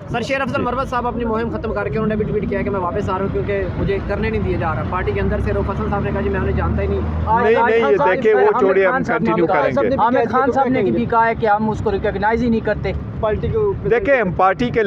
Sir शेर अफजल मरवत साहब अपनी मुहिम खत्म करके उन्होंने भी ट्वीट किया कि मैं वापस आ रहा हूँ क्योंकि मुझे करने नहीं दिया जा रहा। पार्टी के अंदर से रऊफ हसन साहब ने कहा जी मैं उन्हें जानता ही नहीं, देखिए वो छोड़िए, हम कंटिन्यू करेंगे। आमिर खान साहब ने भी कहा है कि हम उसको रिकॉग्नाइज ही नहीं करते पार्टी को। देखिए हम पार्टी के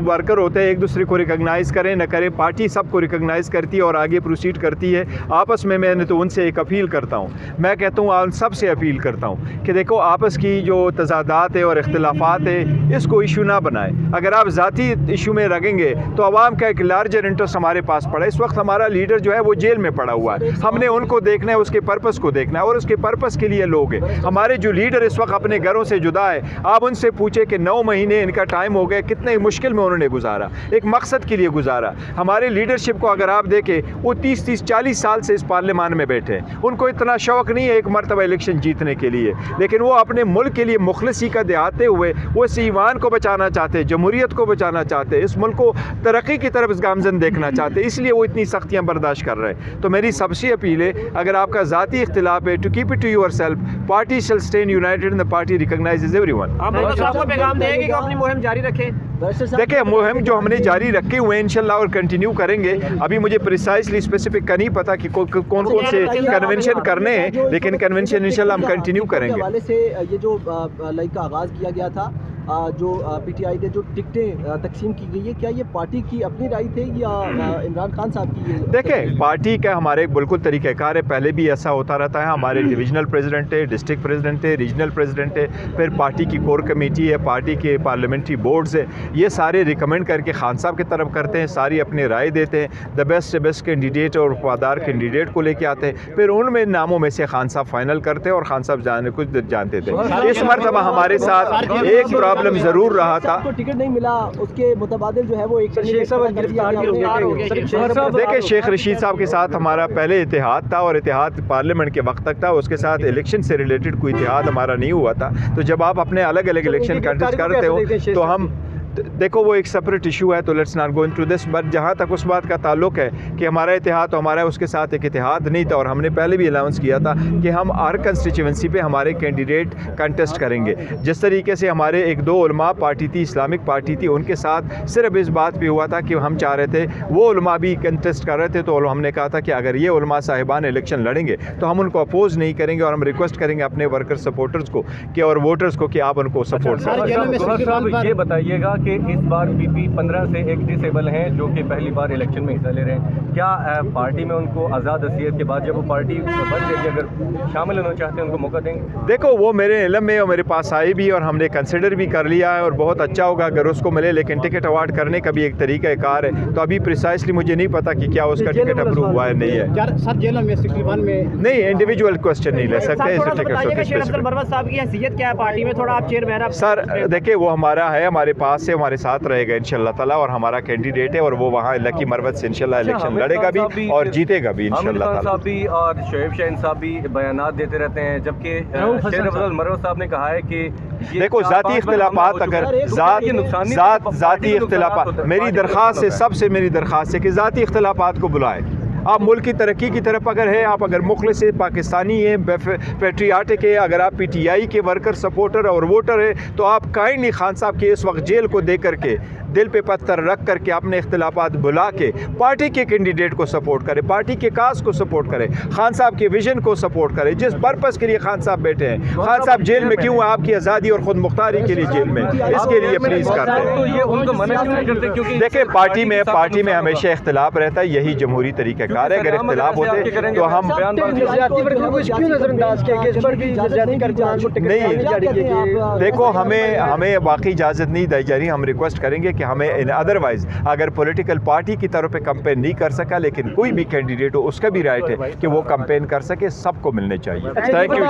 वर्कर होते हैं, एक दूसरे को रिकॉग्नाइज करें न करें, पार्टी सबको रिकॉग्नाइज करती है और आगे प्रोसीड करती है आपस में। मैंने तो उनसे एक अपील करता हूँ, मैं कहता हूँ उन सबसे अपील करता हूँ कि देखो आपस की जो तजादात है और इख्तिलाफात है इसको इशू ना बनाए। अगर आप ज़ाती इशू में लगेंगे तो आवाम का एक लार्जर इंटरेस्ट हमारे पास पड़ा है। इस वक्त हमारा लीडर जो है वो जेल में पड़ा हुआ है, हमने उनको देखना है, उसके पर्पस को देखना है और उसके पर्पस के लिए लोग हैं। हमारे जो लीडर इस वक्त अपने घरों से जुदा है, आप उनसे पूछे कि 9 महीने इनका टाइम हो गया, कितने मुश्किल में उन्होंने गुजारा, एक मकसद के लिए गुजारा। हमारे लीडरशिप को अगर आप देखें, वो 30-40 साल से इस पार्लियामान में बैठे हैं, उनको इतना शौक़ नहीं है एक मरतबा इलेक्शन जीतने के लिए, लेकिन वो अपने मुल्क के लिए मुखलसी का दिखाते हुए वो इस ईमान को बचाना चाहते हैं, जमहूरियत को बचाना चाहते हैं, इस मुल्क को तरक्की की तरफ गामजन देखना चाहते हैं, इसलिए वो इतनी सख्तियाँ बर्दाश्त कर रहे हैं। तो मेरी सबसे अपील है, अगर आपका ज़ाती इख्तिलाफ है, to keep it to yourself, party shall stand united and the party recognises everyone. पैगाम देंगे कि अपनी मुहिम जारी रखें। देखिए मुहिम जो हमने जारी रखे हुए हैं इंशाल्लाह और कंटिन्यू करेंगे। अभी मुझे प्रिसाइसली स्पेसिफिक का नहीं पता कि कौन कौन से कन्वेंशन करने हैं, लेकिन कन्वेंशन इंशाल्लाह हम कंटिन्यू करेंगे। हवाले से ये जो लाइक का आगाज़ किया गया था, जो पीटीआई के जो टिकटें तकसीम की गई है, क्या ये पार्टी की अपनी राय थे या इमरान खान साहब की? देखें पार्टी का हमारे बिल्कुल तरीक़ाकार है, पहले भी ऐसा होता रहता है। हमारे डिविजनल प्रेसिडेंट है, डिस्ट्रिक्ट प्रेसिडेंट है, रीजनल प्रेसिडेंट है, फिर पार्टी की कोर कमेटी है, पार्टी के पार्लियामेंट्री बोर्ड्स है, ये सारे रिकमेंड करके खान साहब की तरफ करते हैं, सारी अपनी राय देते हैं, द बेस्ट से बेस्ट कैंडिडेट और वफादार कैंडिडेट को लेके आते हैं, फिर उनमें नामों में से खान साहब फाइनल करते हैं और खान साहब कुछ जानते थे। इस मरतबा हमारे साथ एक प्रॉब्लम ज़रूर रहा था, टिकट नहीं मिला, उसके मुतबादिल जो है वो एक देखिए शेख रशीद साहब के साथ हमारा पहले इतिहाद था और इतिहाद पार्लियामेंट के वक्त तक था, उसके साथ इलेक्शन से रिलेटेड कोई इतिहाद हमारा नहीं हुआ था। तो जब आप अपने अलग अलग इलेक्शन कंटेस्ट करते हो तो हम देखो वो एक सेपरेट इशू है, तो let's not go into this. But जहाँ तक उस बात का ताल्लुक है कि हमारा इतिहाद तो हमारा उसके साथ एक इतिहाद नहीं था और हमने पहले भी अनाउंस किया था कि हम हर कंस्टिट्यूंसी पे हमारे कैंडिडेट कंटेस्ट करेंगे। जिस तरीके से हमारे 1-2 उलमा पार्टी थी, इस्लामिक पार्टी थी, उनके साथ सिर्फ इस बात पे हुआ था कि हम चाह रहे थे वो उलमा भी कंटेस्ट कर रहे थे, तो हमने कहा था कि अगर ये उलमा साहिबान इलेक्शन लड़ेंगे तो हम उनको अपोज नहीं करेंगे और हम रिक्वेस्ट करेंगे अपने वर्कर सपोर्टर्स को कि और वोटर्स को कि आप उनको सपोर्ट करें। ये बताइएगा कि इस बार पीपी 15 से एक डिसेबल हैं जो कि पहली बार इलेक्शन में हिस्सा ले रहे हैं, क्या पार्टी में उनको आज़ाद हसीयत के बाद जब वो पार्टी बन जाएगी अगर शामिल होना चाहते हैं उनको मौका देंगे? देखो वो मेरे इल्म में और मेरे पास आई भी और हमने कंसिडर भी कर लिया है और बहुत अच्छा होगा अगर उसको मिले, लेकिन टिकट अवार्ड करने का भी एक तरीका कार है, तो अभी प्रिसाइसली मुझे नहीं पता कि क्या उसका टिकट अप्रूव हुआ है नहीं है। सर जेल में 61 में नहीं इंडिविजुअल क्वेश्चन नहीं ले सकते ऐसे टिकट। मरवत साहब की हैसियत क्या है पार्टी में, थोड़ा आप चेयरमैन? सर देखिए वो हमारा है, हमारे पास से हमारे साथ रहेगा इंशाल्लाह ताला और हमारा कैंडिडेट है और वो वहाँ लकी मरवत से इंशाल्लाह इलेक्शन लड़ेगा भी और जीतेगा भी इंशाल्लाह ताला। साहब भी और शोएब शाहीन साहब भी बयानात देते रहते हैं, जबकि शेर अफजल मरवत साहब ने कहा है कि देखो ज़ाती इख्तिलाफात, अगर ज़ाती इख्तिलाफात, मेरी दरख्वास्त है, सबसे मेरी दरख्वास्त है कि ज़ाती इख्तिलाफात को बुलाएं। आप मुल्क की तरक्की की तरफ अगर है, आप अगर मुखलिस पाकिस्तानी है, पेट्रियाटिक है, अगर आप पीटीआई के वर्कर सपोर्टर और वोटर है, तो आप काइंडली खान साहब के इस वक्त जेल को देख करके दिल पे पत्थर रख करके अपने इख्तिलाफात बुला के पार्टी के कैंडिडेट को सपोर्ट करें, पार्टी के काज को सपोर्ट करें, खान साहब के विजन को सपोर्ट करें, जिस पर्पज़ के लिए खान साहब बैठे हैं। खान साहब जेल में क्यों है? आपकी आज़ादी और खुद मुख्तारी के लिए जेल में, इसके लिए प्लीज़ करते हैं। देखिए पार्टी में हमेशा इख्तिलाफ रहता है, यही जमहूरी तरीक़ाकार है। अगर इख्तिलाफ होते तो हम नहीं, देखो हमें वाकई इजाज़त नहीं दी जा रही। हम रिक्वेस्ट करेंगे कि हमें अदरवाइज अगर पॉलिटिकल पार्टी की तरफ पे कंपेन नहीं कर सका, लेकिन कोई भी कैंडिडेट हो उसका भी राइट है कि वो कंपेन कर सके, सबको मिलने चाहिए। Thank you.